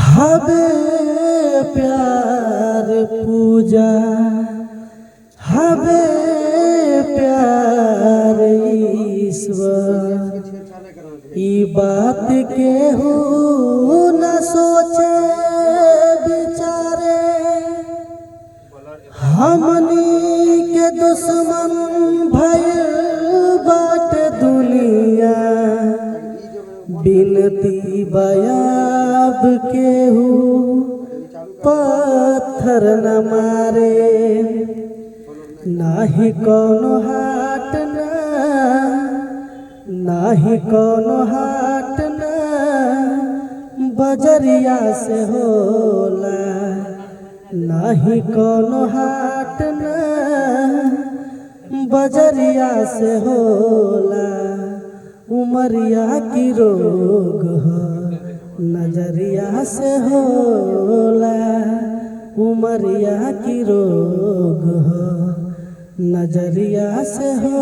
हबे प्यार पूजा हबे प्यार ईश्वर ई बात के हो न सोचे बिचारे हमनी के दुश्मन भइल बाटे दुनिया बिनती बयाब के हो पत्थर न मारे नाही कोनो हाट नाही कोनो हाट न बजरिया से होला नाही कोनो हाट न बजरिया से होला उमरिया की रोग हो नजरिया से होला उमरिया की रोग हो नजरिया से हो।